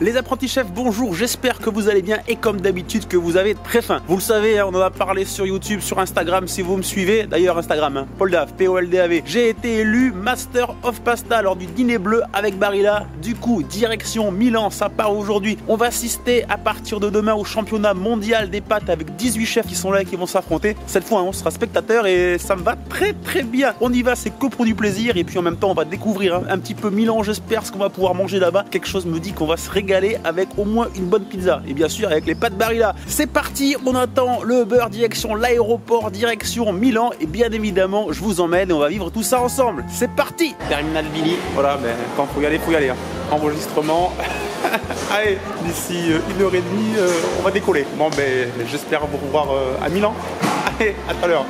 Les apprentis chefs, bonjour, j'espère que vous allez bien et comme d'habitude que vous avez très faim. Vous le savez, on en a parlé sur YouTube, sur Instagram si vous me suivez. D'ailleurs Instagram, Poldav, P-O-L-D-A-V. J'ai été élu Master of Pasta lors du dîner bleu avec Barilla. Du coup, direction Milan, ça part aujourd'hui. On va assister à partir de demain au championnat mondial des pâtes avec 18 chefs qui sont là et qui vont s'affronter. Cette fois, on sera spectateur et ça me va très bien. On y va, c'est que pour du plaisir et puis en même temps, on va découvrir un petit peu Milan, j'espère, ce qu'on va pouvoir manger là-bas. Quelque chose me dit qu'on va se régaler avec au moins une bonne pizza et bien sûr avec les pâtes Barilla. C'est parti, on attend le Uber direction l'aéroport, direction Milan et bien évidemment je vous emmène et on va vivre tout ça ensemble. C'est parti. Terminal Billy, voilà, mais quand faut y aller, hein. Enregistrement. Allez, d'ici 1h30 on va décoller. Bon ben j'espère vous revoir à Milan. Allez, à tout à l'heure.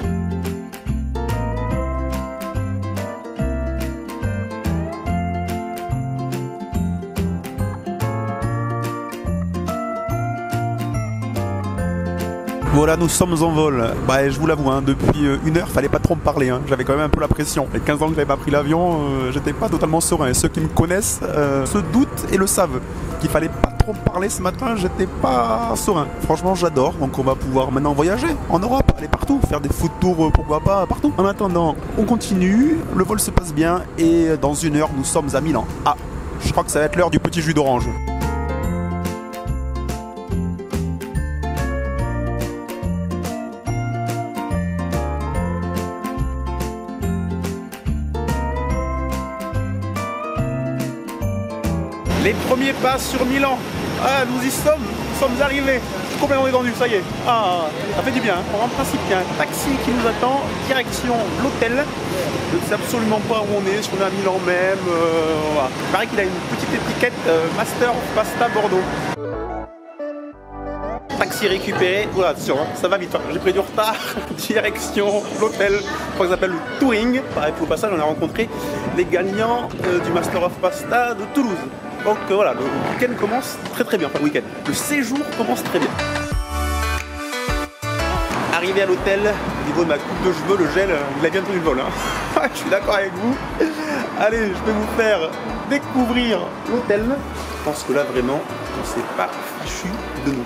Voilà, nous sommes en vol. Bah, je vous l'avoue, hein, depuis 1 heure, fallait pas trop me parler. Hein. J'avais quand même un peu la pression. Les 15 ans que j'avais pas pris l'avion, j'étais pas totalement serein. Et ceux qui me connaissent se doutent et le savent. Qu'il fallait pas trop me parler ce matin, j'étais pas serein. Franchement, j'adore. Donc on va pouvoir maintenant voyager en Europe, aller partout, faire des food tours, pourquoi pas, partout. En attendant, on continue, le vol se passe bien et dans 1 heure, nous sommes à Milan. Ah, je crois que ça va être l'heure du petit jus d'orange. Les premiers pas sur Milan. Ah, nous y sommes arrivés. Complètement détendu, ça y est. Ah, ça fait du bien. Hein. En principe, il y a un taxi qui nous attend, direction l'hôtel. Je ne sais absolument pas où on est, si on est à Milan même. Voilà. Il paraît qu'il a une petite étiquette Master of Pasta Bordeaux. Taxi récupéré, voilà, attention, hein, ça va vite, hein. J'ai pris du retard, direction l'hôtel, je crois que ça s'appelle le Touring. Et puis au passage, on a rencontré les gagnants du Master of Pasta de Toulouse. Donc voilà, le week-end commence très bien, enfin le week-end, le séjour commence très bien. Arrivé à l'hôtel, au niveau de ma coupe de cheveux, le gel, il a bien tenu le vol. Hein. Je suis d'accord avec vous. Allez, je vais vous faire découvrir l'hôtel. Je pense que là vraiment, on s'est pas fichu de nous.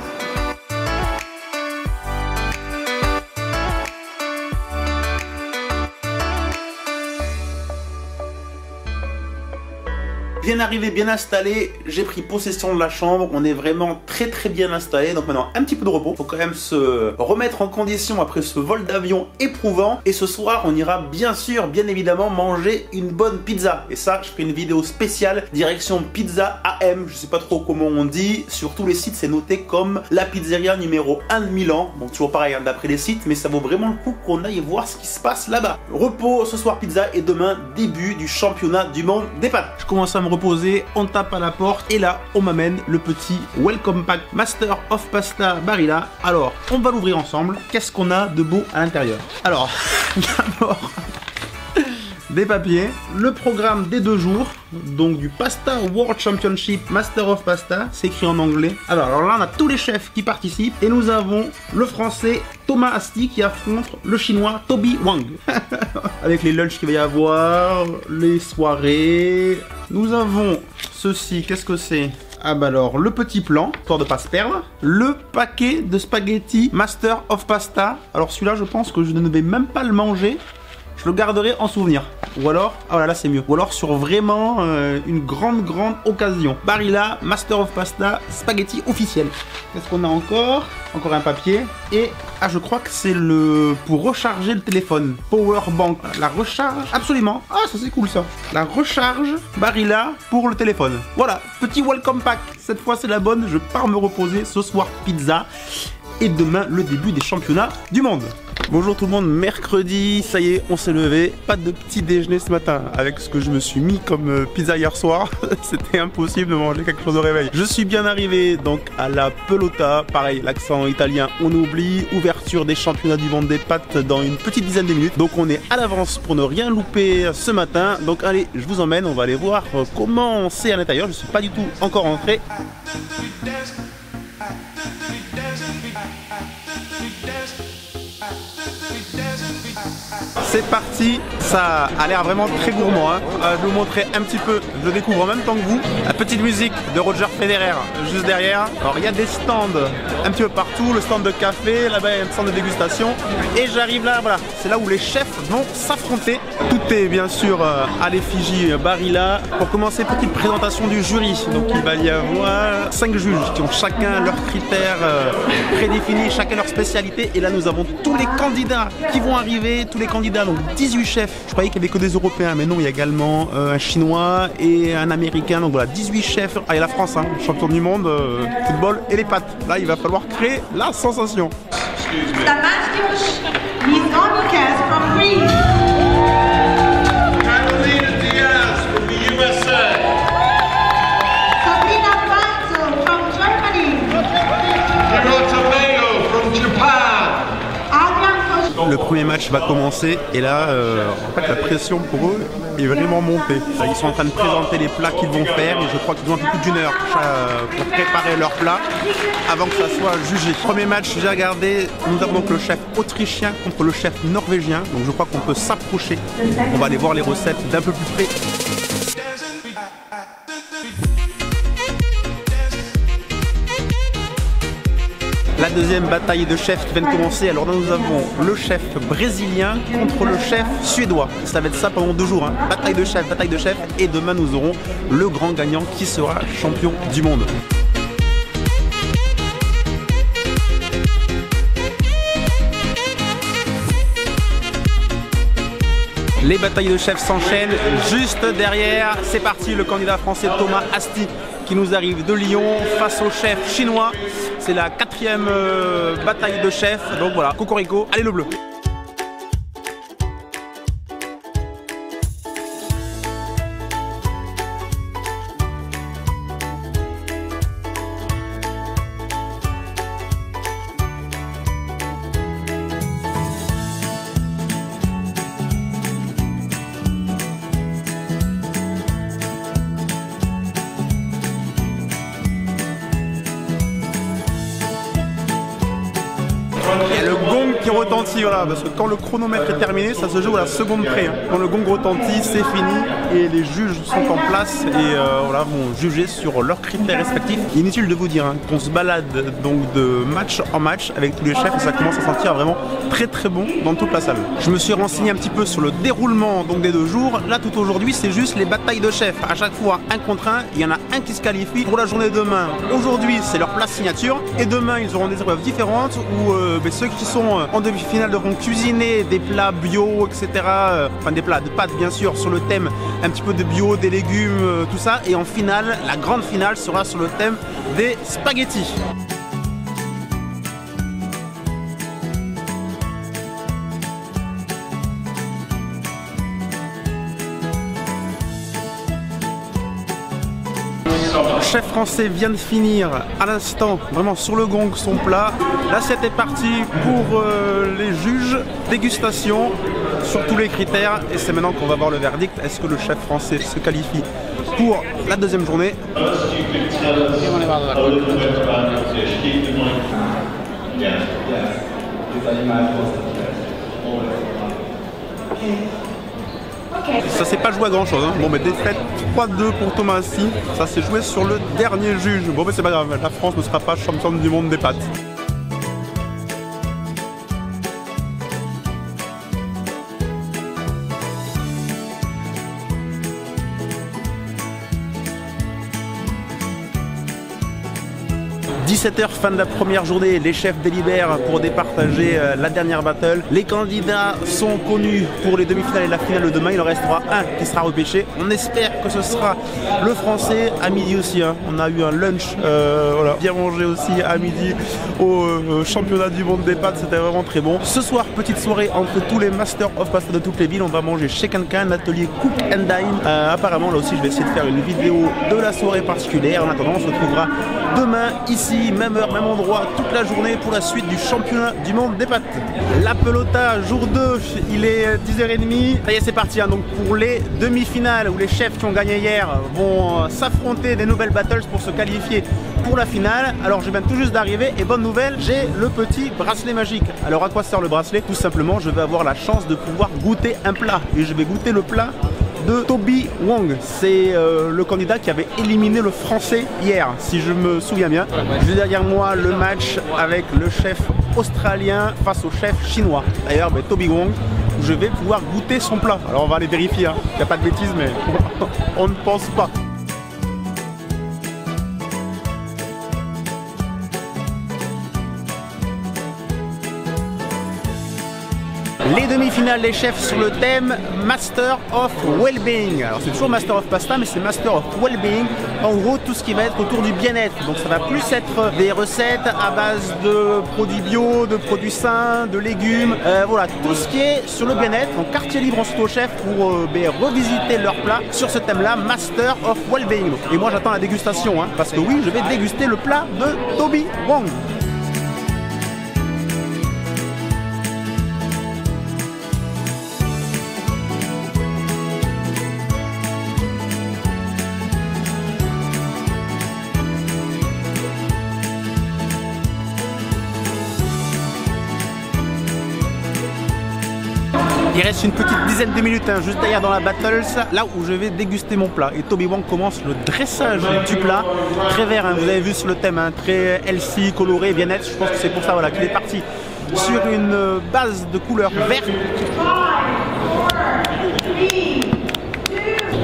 Bien arrivé, bien installé, j'ai pris possession de la chambre, on est vraiment très bien installé, donc maintenant un petit peu de repos, faut quand même se remettre en condition après ce vol d'avion éprouvant, et ce soir on ira bien sûr, bien évidemment manger une bonne pizza, et ça je ferai une vidéo spéciale, direction Pizza AM, je sais pas trop comment on dit, sur tous les sites c'est noté comme la pizzeria numéro 1 de Milan, donc toujours pareil hein, d'après les sites, mais ça vaut vraiment le coup qu'on aille voir ce qui se passe là-bas. Repos, ce soir pizza, et demain début du championnat du monde des pâtes. Je commence à me reposer, on tape à la porte et là on m'amène le petit Welcome Pack Master of Pasta Barilla. Alors on va l'ouvrir ensemble. Qu'est-ce qu'on a de beau à l'intérieur? Alors d'abord des papiers, le programme des 2 jours, donc du Pasta World Championship Master of Pasta, c'est écrit en anglais. Alors là on a tous les chefs qui participent et nous avons le français Thomas Asti qui affronte le chinois Toby Wang. Avec les lunchs qu'il va y avoir, les soirées. Nous avons ceci, qu'est-ce que c'est? Ah bah alors, le petit plan, histoire de pas se perdre. Le paquet de spaghetti Master of Pasta. Alors celui-là je pense que je ne vais même pas le manger. Je le garderai en souvenir. Ou alors, ah voilà, là c'est mieux. Ou alors sur vraiment une grande occasion. Barilla, Master of Pasta, spaghetti officiel. Qu'est-ce qu'on a encore? Encore un papier. Et, ah je crois que c'est le... pour recharger le téléphone. Power bank. La recharge, absolument. Ah ça c'est cool ça. La recharge Barilla pour le téléphone. Voilà, petit welcome pack. Cette fois c'est la bonne, je pars me reposer. Ce soir pizza. Et demain le début des championnats du monde. Bonjour tout le monde, mercredi, ça y est, on s'est levé. Pas de petit déjeuner ce matin. Avec ce que je me suis mis comme pizza hier soir, c'était impossible de manger quelque chose au réveil. Je suis bien arrivé donc à la Pelota. Pareil, l'accent italien, on oublie. Ouverture des championnats du monde des pâtes dans une petite dizaine de minutes. Donc on est à l'avance pour ne rien louper ce matin. Donc allez, je vous emmène, on va aller voir comment c'est à l'intérieur. Je suis pas du tout encore entré. C'est parti, ça a l'air vraiment très gourmand. Hein. Je vais vous montrer un petit peu, je découvre en même temps que vous. La petite musique de Roger Federer juste derrière. Alors il y a des stands un petit peu partout, le stand de café, là-bas il y a un stand de dégustation. Et j'arrive là, voilà, c'est là où les chefs vont s'affronter. Tout est bien sûr à l'effigie Barilla. Pour commencer, petite présentation du jury. Donc il va y avoir 5 juges qui ont chacun leurs critères prédéfinis, chacun leur spécialité. Et là nous avons tous les candidats qui vont arriver, tous les candidats, donc 18 chefs. Je croyais qu'il n'y avait que des Européens, mais non, il y a également un Chinois et un Américain. Donc voilà, 18 chefs. Ah, il y a la France, hein, champion du monde, football et les pâtes. Là, il va falloir créer la sensation. Damascus Mizonikas from Greece. Carolina Diaz from the USA. Sabrina Panzo from Germany. Hirota Mayo from Japan. Adrian Koch. Le premier match va commencer et là, en fait, la pression pour eux est vraiment montée. Ils sont en train de présenter les plats qu'ils vont faire et je crois qu'ils ont un peu plus d'une heure pour préparer leurs plats avant que ça soit jugé. Premier match, j'ai regardé, nous avons donc le chef autrichien contre le chef norvégien, donc je crois qu'on peut s'approcher. On va aller voir les recettes d'un peu plus près. La deuxième bataille de chefs qui vient de commencer. Alors là, nous avons le chef brésilien contre le chef suédois. Ça va être ça pendant 2 jours. Hein. Bataille de chefs. Et demain, nous aurons le grand gagnant qui sera champion du monde. Les batailles de chefs s'enchaînent. Juste derrière, c'est parti, le candidat français Thomas Asti qui nous arrive de Lyon face au chef chinois. C'est la 4e bataille de chefs. Donc voilà, cocorico, allez le bleu. Il y a le gong qui retentit, voilà, parce que quand le chronomètre est terminé, ça se joue à la seconde près. Hein. Quand le gong retentit, c'est fini et les juges sont en place et voilà, vont juger sur leurs critères respectifs. Inutile de vous dire hein, qu'on se balade donc de match en match avec tous les chefs et ça commence à sentir vraiment très très bon dans toute la salle. Je me suis renseigné un petit peu sur le déroulement donc des 2 jours. Là tout aujourd'hui c'est juste les batailles de chefs. À chaque fois 1 contre 1, il y en a un qui se qualifie pour la journée de demain. Aujourd'hui c'est leur place signature et demain ils auront des épreuves différentes où ceux qui sont en demi-finale devront cuisiner des plats bio, etc. Enfin des plats de pâtes bien sûr sur le thème un petit peu de bio, des légumes, tout ça. Et en finale, la grande finale sera sur le thème des spaghettis. Le chef français vient de finir à l'instant, vraiment sur le gong, son plat. L'assiette est partie pour les juges, dégustation sur tous les critères. Et c'est maintenant qu'on va voir le verdict. Est-ce que le chef français se qualifie pour la 2e journée? Ça s'est pas joué à grand chose, hein. Bon mais défaite 3-2 pour Thomas Asti, ça s'est joué sur le dernier juge. Bon mais c'est pas grave, la France ne sera pas championne du monde des pâtes. 17h, fin de la première journée, les chefs délibèrent pour départager la dernière battle. Les candidats sont connus pour les demi-finales et la finale de demain. Il en restera un qui sera repêché. On espère que ce sera le français à midi aussi. Hein. On a eu un lunch, voilà, bien mangé aussi à midi au championnat du monde des pâtes. C'était vraiment très bon. Ce soir, petite soirée entre tous les Masters of Pasta de toutes les villes. On va manger chez quelqu'un, l'atelier Cook and Dine. Apparemment, là aussi, je vais essayer de faire une vidéo de la soirée particulière. En attendant, on se retrouvera demain, ici, même heure, même endroit, toute la journée pour la suite du championnat du monde des pâtes. La pelota, jour 2, il est 10h30. Ça y est, c'est parti. Hein. Donc pour les demi-finales où les chefs qui ont gagné hier vont s'affronter des nouvelles battles pour se qualifier pour la finale. Alors je viens tout juste d'arriver et bonne nouvelle, j'ai le petit bracelet magique. Alors à quoi sert le bracelet? Tout simplement, je vais avoir la chance de pouvoir goûter un plat et je vais goûter le plat de Toby Wong. C'est le candidat qui avait éliminé le français hier, si je me souviens bien. Juste derrière moi, le match avec le chef australien face au chef chinois. D'ailleurs, Toby Wong, je vais pouvoir goûter son plat. Alors on va aller vérifier, hein. Il n'y a pas de bêtises, mais on ne pense pas. Les demi-finales des chefs sur le thème Master of Wellbeing. Alors c'est toujours Master of Pasta, mais c'est Master of Wellbeing. En gros, tout ce qui va être autour du bien-être. Donc ça va plus être des recettes à base de produits bio, de produits sains, de légumes. Voilà, tout ce qui est sur le bien-être. Donc quartier libre ensuite aux chefs pour revisiter leur plat sur ce thème-là, Master of Wellbeing. Et moi j'attends la dégustation, hein, parce que oui, je vais déguster le plat de Toby Wong. Il reste une petite dizaine de minutes, hein, juste derrière dans la battles, là où je vais déguster mon plat. Et Toby Wong commence le dressage du plat. Très vert, hein, vous avez vu sur le thème, hein, très healthy, coloré, bien-être. Je pense que c'est pour ça voilà, qu'il est parti sur une base de couleur verte.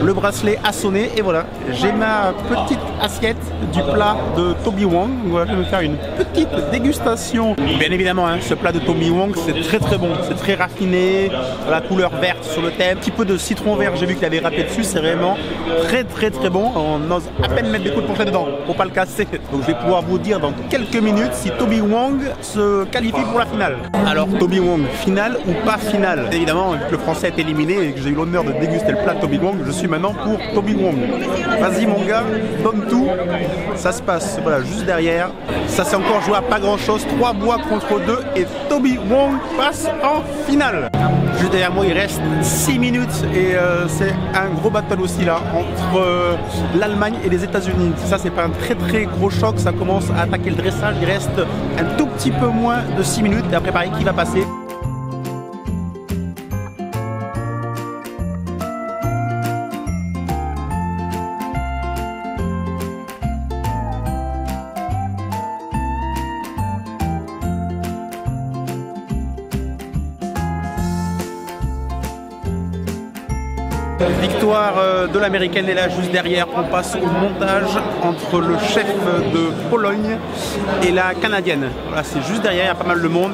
Le bracelet a sonné et voilà, j'ai ma petite assiette du plat de Toby Wong. Voilà, je vais me faire une petite dégustation. Bien évidemment, hein, ce plat de Toby Wong, c'est très très bon, c'est très raffiné, la couleur verte sur le thème, un petit peu de citron vert, j'ai vu qu'il avait râpé dessus, c'est vraiment très très très bon. On ose à peine mettre des coups de fourchette dedans pour pas le casser. Donc je vais pouvoir vous dire dans quelques minutes si Toby Wong se qualifie pour la finale. Alors Toby Wong, finale ou pas finale? Évidemment, vu que le français est éliminé et que j'ai eu l'honneur de déguster le plat de Toby Wong, je suis maintenant pour Toby Wong. Vas-y mon gars, donne tout. Ça se passe voilà juste derrière. Ça s'est encore joué à pas grand chose. 3 bois contre 2 et Toby Wong passe en finale. Juste derrière moi il reste 6 minutes et c'est un gros battle aussi là entre l'Allemagne et les États-Unis. Ça c'est pas un très très gros choc, ça commence à attaquer le dressage. Il reste un tout petit peu moins de 6 minutes et à préparer qui va passer. Victoire de l'américaine est là juste derrière. On passe au montage entre le chef de Pologne et la canadienne. Voilà, c'est juste derrière, il y a pas mal de monde.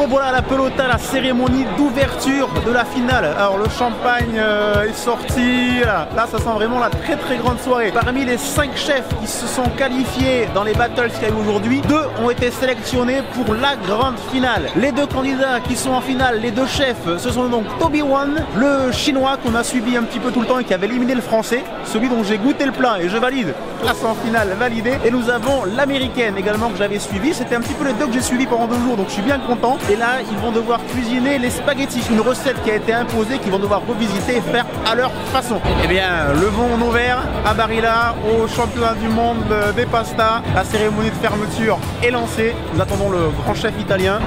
Voilà la pelota, la cérémonie d'ouverture de la finale. Alors le champagne est sorti. Là ça sent vraiment la très très grande soirée. Parmi les 5 chefs qui se sont qualifiés dans les battles qu'il y a eu aujourd'hui, 2 ont été sélectionnés pour la grande finale. Les 2 candidats qui sont en finale, les 2 chefs, ce sont donc Toby Wong, le chinois qu'on a suivi un petit peu tout le temps et qui avait éliminé le français, celui dont j'ai goûté le plat et je valide. Place en finale validée. Et nous avons l'américaine également que j'avais suivi. C'était un petit peu les 2 que j'ai suivis pendant 2 jours, donc je suis bien content. Et là ils vont devoir cuisiner les spaghettis, une recette qui a été imposée, qu'ils vont devoir revisiter et faire à leur façon. Eh bien, levons nos verres à Barilla, au championnat du monde des pastas. La cérémonie de fermeture est lancée. Nous attendons le grand chef italien.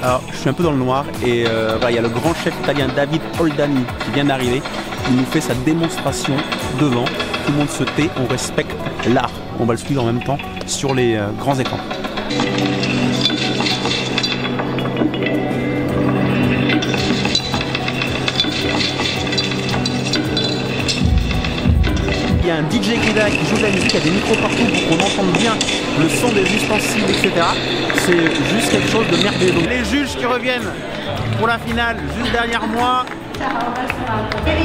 Alors, je suis un peu dans le noir et voilà, il y a le grand chef italien David Oldani qui vient d'arriver. Il nous fait sa démonstration devant. Tout le monde se tait, on respecte l'art. On va le suivre en même temps sur les grands écrans. Il y a un DJ qui est là, qui joue de la musique, il y a des micros partout pour qu'on entende bien le son des ustensiles, etc. C'est juste quelque chose de merveilleux. Donc, les juges qui reviennent pour la finale, juste derrière moi.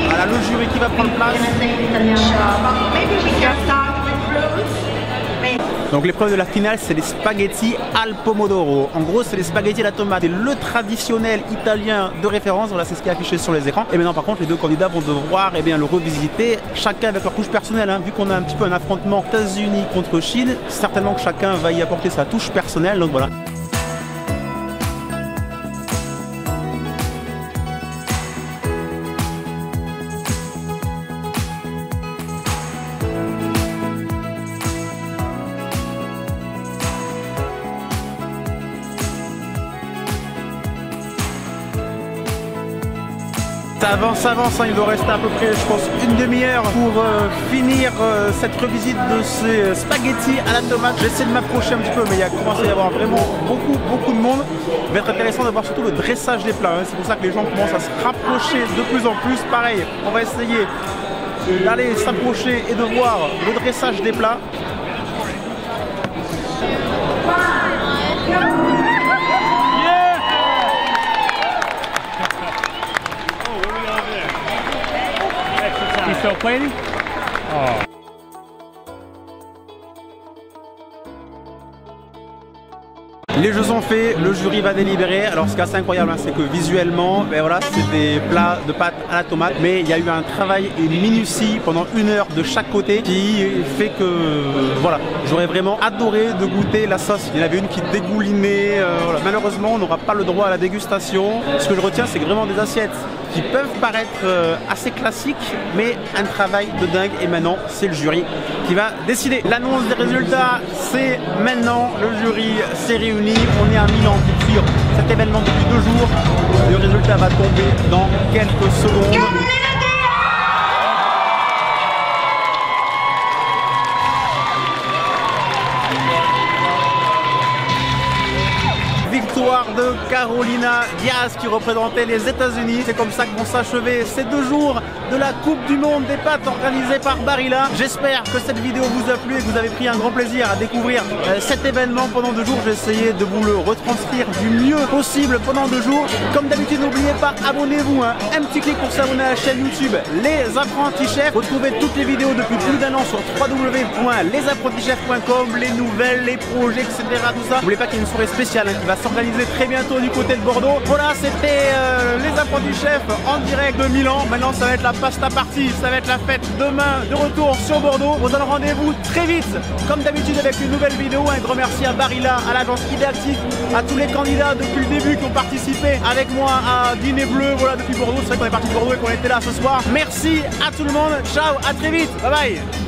Voilà le jury qui va prendre place. Donc l'épreuve de la finale, c'est les spaghettis al pomodoro. En gros, c'est les spaghettis à la tomate. C'est le traditionnel italien de référence. Voilà, c'est ce qui est affiché sur les écrans. Et maintenant, par contre, les deux candidats vont devoir le revisiter, chacun avec leur touche personnelle. Vu qu'on a un petit peu un affrontement États-Unis contre Chine, certainement que chacun va y apporter sa touche personnelle. Donc voilà. Ça avance, il doit rester à peu près, je pense, une demi-heure pour finir cette revisite de ces spaghettis à la tomate. J'essaie de m'approcher un petit peu, mais il commence à y avoir vraiment beaucoup de monde. Il va être intéressant de voir surtout le dressage des plats. C'est pour ça que les gens commencent à se rapprocher de plus en plus. Pareil, on va essayer d'aller s'approcher et de voir le dressage des plats. Still playing? Oh. Les jeux sont faits, le jury va délibérer. Alors ce qui est assez incroyable, c'est que visuellement, voilà, c'est des plats de pâtes à la tomate, mais il y a eu un travail et une minutie pendant 1 heure de chaque côté qui fait que voilà, j'aurais vraiment adoré de goûter la sauce. Il y en avait une qui dégoulinait. Voilà. Malheureusement, on n'aura pas le droit à la dégustation. Ce que je retiens, c'est vraiment des assiettes qui peuvent paraître assez classiques, mais un travail de dingue. Et maintenant, c'est le jury qui va décider. L'annonce des résultats, c'est maintenant. Le jury s'est réuni. On est à Milan pour suivre cet événement depuis 2 jours. Le résultat va tomber dans quelques secondes. Victoire de Carolina Diaz qui représentait les États-Unis. C'est comme ça que vont s'achever ces 2 jours de la Coupe du Monde des pâtes organisée par Barilla. J'espère que cette vidéo vous a plu et que vous avez pris un grand plaisir à découvrir cet événement pendant 2 jours. J'ai essayé de vous le retranscrire du mieux possible pendant 2 jours. Comme d'habitude, n'oubliez pas, abonnez-vous. Un petit clic pour s'abonner à la chaîne YouTube Les Apprentis Chefs. Retrouvez toutes les vidéos depuis plus d'1 an sur www.lesapprentischefs.com, les nouvelles, les projets, etc. Tout ça. N'oubliez pas qu'il y a une soirée spéciale qui va s'organiser très bientôt du côté de Bordeaux. Voilà, c'était Les Apprentis Chefs en direct de Milan. Maintenant, ça va être la pasta party, ça va être la fête demain de retour sur Bordeaux. On se donne rendez-vous très vite, comme d'habitude, avec une nouvelle vidéo. Un grand merci à Barilla, à l'agence Idactif, à tous les candidats depuis le début qui ont participé avec moi à Dîner Bleu. Voilà, depuis Bordeaux. C'est vrai qu'on est parti de Bordeaux et qu'on était là ce soir. Merci à tout le monde. Ciao, à très vite. Bye bye.